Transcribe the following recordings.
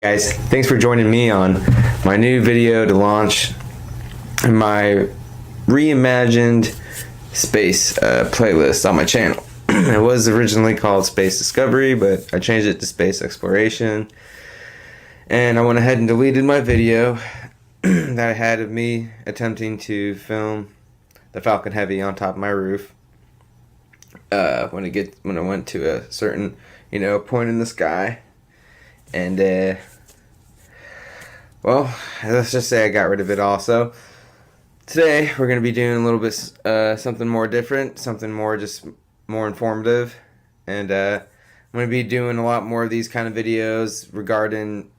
Guys, thanks for joining me on my new video to launch my reimagined space playlist on my channel. It was originally called Space Discovery, but I changed it to Space Exploration, and I went ahead and deleted my video that I had of me attempting to film the Falcon Heavy on top of my roof when I went to a certain point in the sky. And well, let's just say I got rid of it all. So today we're going to be doing a little bit something more different, something more informative, and I'm going to be doing a lot more of these kind of videos regarding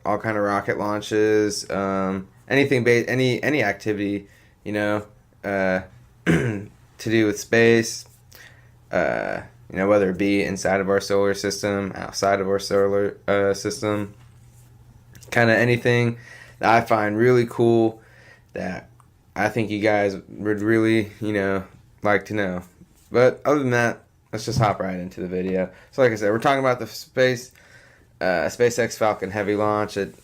all kind of rocket launches, anything any activity to do with space, whether it be inside of our solar system, outside of our solar system, kind of anything that I find really cool that I think you guys would really, like to know. But other than that, let's just hop right into the video. So like I said, we're talking about the SpaceX Falcon Heavy launch. It's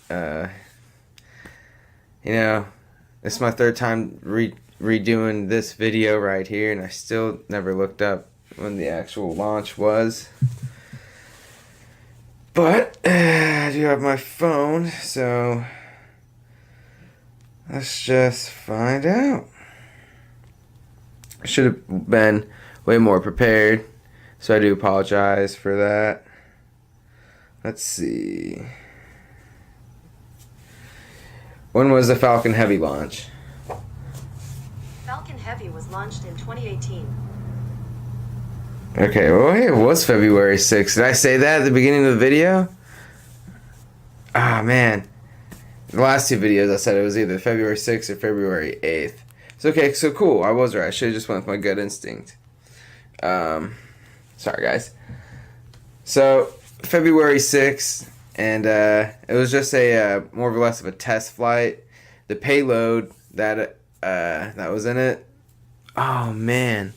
my third time redoing this video right here, and I still never looked up when the actual launch was. But I do have my phone, so let's just find out. I should have been way more prepared, so I do apologize for that. Let's see. When was the Falcon Heavy launch? Falcon Heavy was launched in 2018. Okay, well, it was February 6th. Did I say that at the beginning of the video? Ah, man. The last two videos I said it was either February 6th or February 8th. So, okay, so cool. I was right. I should have just went with my gut instinct. Sorry, guys. So, February 6th, and it was just a more or less of a test flight. The payload that was in it, oh, man.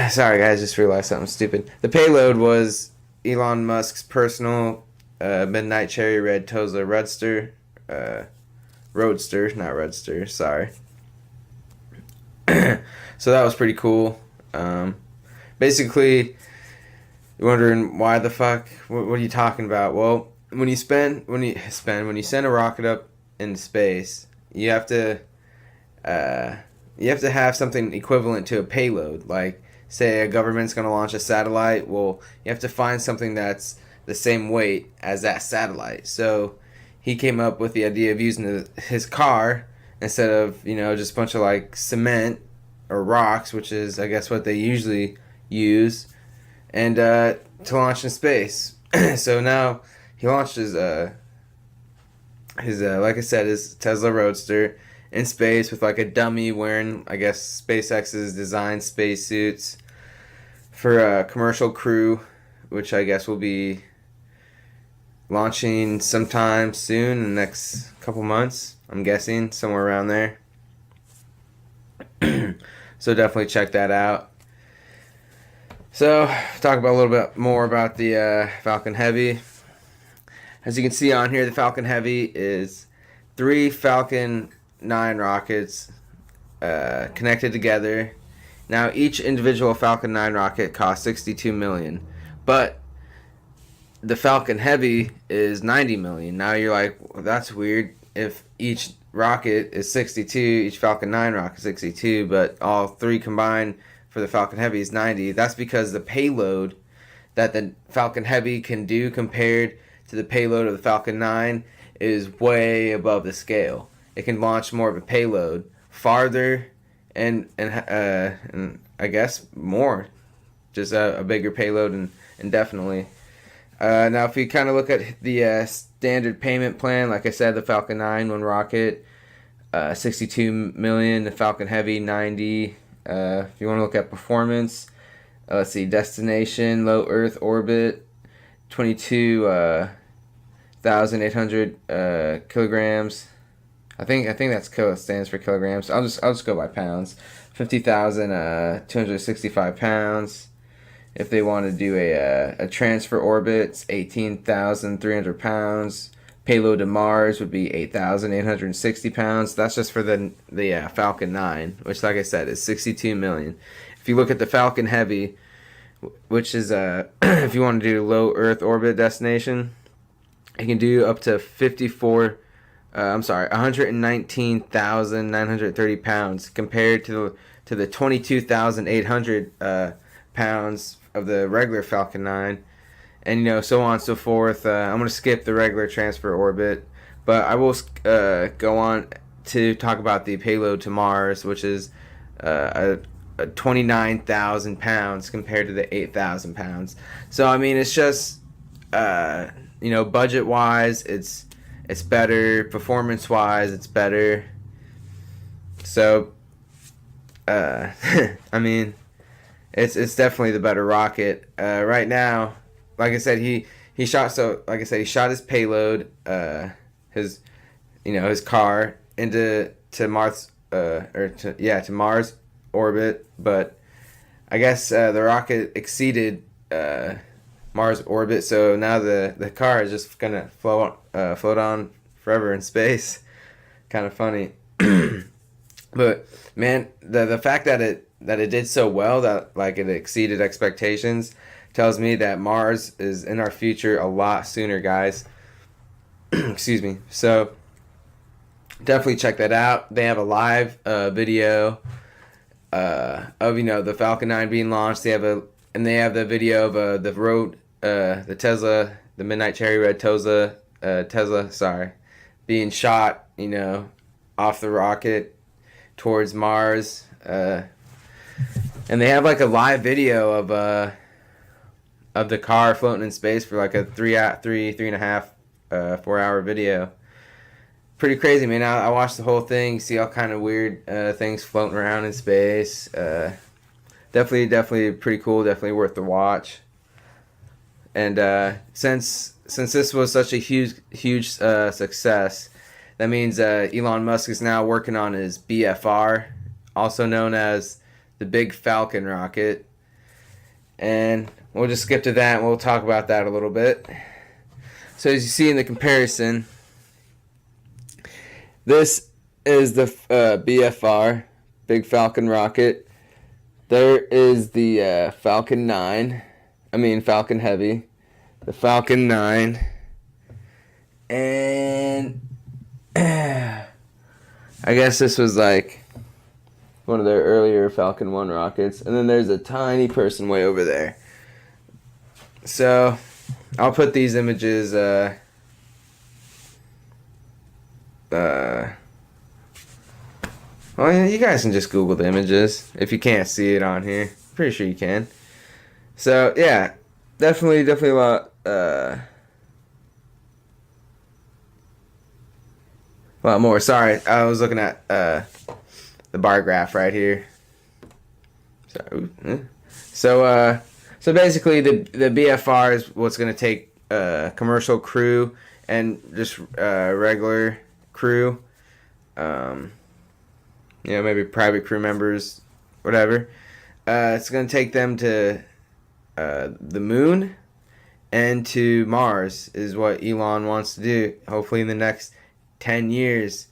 Sorry, guys, just realized something stupid. The payload was Elon Musk's personal Midnight Cherry Red Tesla Roadster. Roadster, not Redster, sorry. So that was pretty cool. Basically, you're wondering why the fuck? What are you talking about? Well, when you send a rocket up into space, you have to have something equivalent to a payload. Like, say a government's going to launch a satellite, well, you have to find something that's the same weight as that satellite. So he came up with the idea of using his car instead of, just a bunch of like cement or rocks, which is, I guess, what they usually use, and to launch in space. So now he launched his like I said, his Tesla Roadster in space with like a dummy wearing, I guess, SpaceX's designed spacesuits for a commercial crew, which I guess will be launching sometime soon in the next couple months. I'm guessing somewhere around there. So definitely check that out. So talk about a little bit more about the Falcon Heavy. As you can see on here, the Falcon Heavy is 3 Falcon 9 rockets connected together. Now each individual Falcon 9 rocket costs $62 million, but the Falcon Heavy is $90 million. Now you're like, well, that's weird. If each rocket is 62, each Falcon 9 rocket is 62, but all 3 combined for the Falcon Heavy is 90. That's because the payload that the Falcon Heavy can do compared to the payload of the Falcon 9 is way above the scale. It can launch more of a payload farther and I guess more, just a bigger payload indefinitely. Now if you kind of look at the standard payment plan, like I said, the Falcon 9, 1 rocket, $62 million, the Falcon Heavy, $90. If you want to look at performance, let's see, destination, low Earth orbit, 22,800 kilograms. I think that's stands for kilograms. I'll just go by pounds. 50,265 pounds. If they want to do a transfer orbit, it's 18,300 pounds. Payload to Mars would be 8,860 pounds. That's just for the Falcon 9, which, like I said, is 62 million. If you look at the Falcon Heavy, which is if you want to do low Earth orbit destination, you can do up to 119,930 pounds compared to the 22,800 pounds of the regular Falcon 9. And, you know, so on and so forth. I'm going to skip the regular transfer orbit, but I will go on to talk about the payload to Mars, which is 29,000 pounds compared to the 8,000 pounds. So, I mean, it's just, you know, budget-wise, it's better. Performance-wise, it's better. So, I mean, it's definitely the better rocket. Right now, like I said, he shot his payload, his car to Mars, to Mars orbit, but I guess the rocket exceeded Mars orbit, so now the car is just gonna float on forever in space. Kind of funny. But man, the fact that it did so well, that like it exceeded expectations, tells me that Mars is in our future a lot sooner, guys. Excuse me. So definitely check that out. They have a live video of the Falcon 9 being launched. They have the video of the Tesla, the Midnight Cherry Red Tesla, being shot, off the rocket towards Mars. And they have like a live video of the car floating in space for like a 3.5, 4 hour video. Pretty crazy, man. I watched the whole thing, see all kind of weird things floating around in space. Definitely pretty cool. Definitely worth the watch. And since this was such a huge success, that means Elon Musk is now working on his BFR, also known as the Big Falcon rocket. And we'll just skip to that and we'll talk about that a little bit. So as you see in the comparison, this is the BFR, Big Falcon rocket. There is the Falcon Heavy, the Falcon 9, and I guess this was like one of their earlier Falcon 1 rockets. And then there's a tiny person way over there. So I'll put these images well, yeah, you guys can just Google the images if you can't see it on here. Pretty sure you can. So yeah, definitely a lot more. Sorry, I was looking at the bar graph right here. So basically the BFR is what's going to take commercial crew and just regular crew, maybe private crew members, whatever. It's going to take them to the moon and to Mars is what Elon wants to do, hopefully in the next 10 years.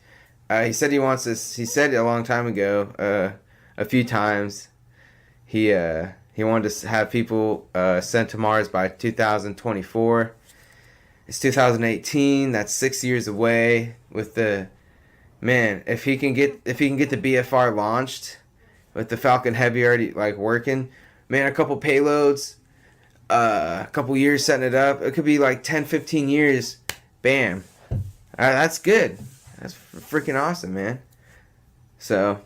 He said he wants this. He said a long time ago, a few times. He wanted to have people sent to Mars by 2024. It's 2018. That's 6 years away. With the man, if he can get the BFR launched, with the Falcon Heavy already like working, man, a couple payloads, a couple years setting it up. It could be like 10, 15 years. Bam. That's good. That's freaking awesome, man. So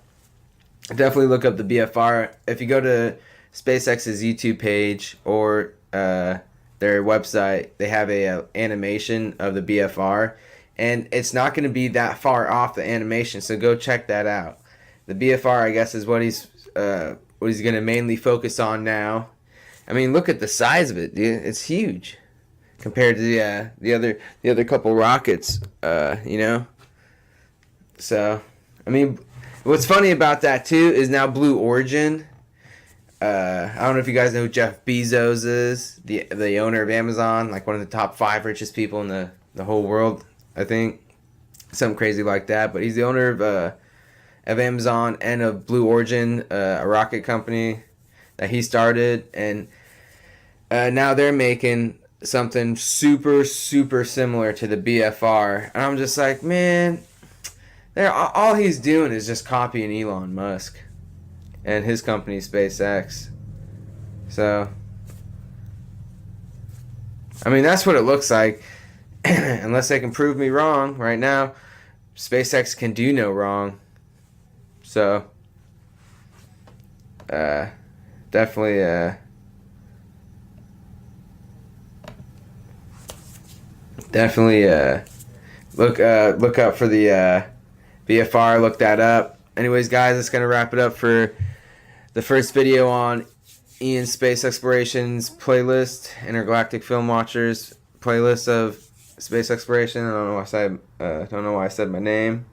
definitely look up the BFR. If you go to SpaceX's YouTube page or their website, they have a animation of the BFR, and it's not going to be that far off the animation. So go check that out. The BFR, I guess, is what he's going to mainly focus on now. I mean, look at the size of it, dude. It's huge compared to the other couple rockets, So, I mean, what's funny about that too is now Blue Origin, I don't know if you guys know who Jeff Bezos is, the owner of Amazon, like one of the top 5 richest people in the whole world, I think. Something crazy like that. But he's the owner of Amazon and of Blue Origin, a rocket company that he started. And now they're making something super, super similar to the BFR. And I'm just like, man, all he's doing is just copying Elon Musk and his company SpaceX. So, I mean, that's what it looks like. Unless they can prove me wrong right now, SpaceX can do no wrong. So, definitely, look up for the BFR. Look that up. Anyways, guys, that's gonna wrap it up for the first video on Ian's Space Explorations playlist, Intergalactic Film Watchers playlist of space exploration. I don't know why I said my name,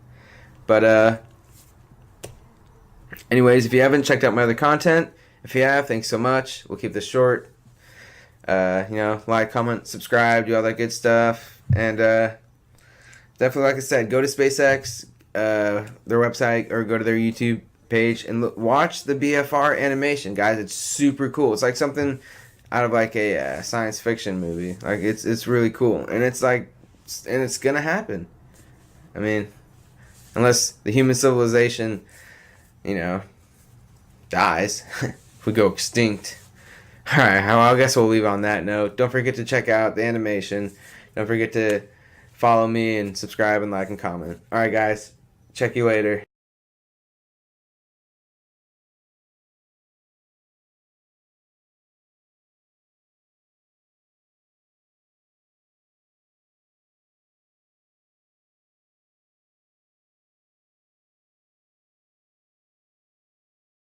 but anyways, if you haven't checked out my other content, if you have, thanks so much. We'll keep this short. Like, comment, subscribe, do all that good stuff, and definitely, like I said, go to SpaceX, their website, or go to their YouTube page and watch the BFR animation, guys. It's super cool. It's like something out of like a science fiction movie. Like it's really cool, and it's gonna happen. I mean, unless the human civilization, dies, if we go extinct. All right, well, I guess we'll leave on that note. Don't forget to check out the animation. Don't forget to follow me and subscribe and like and comment. All right, guys, check you later.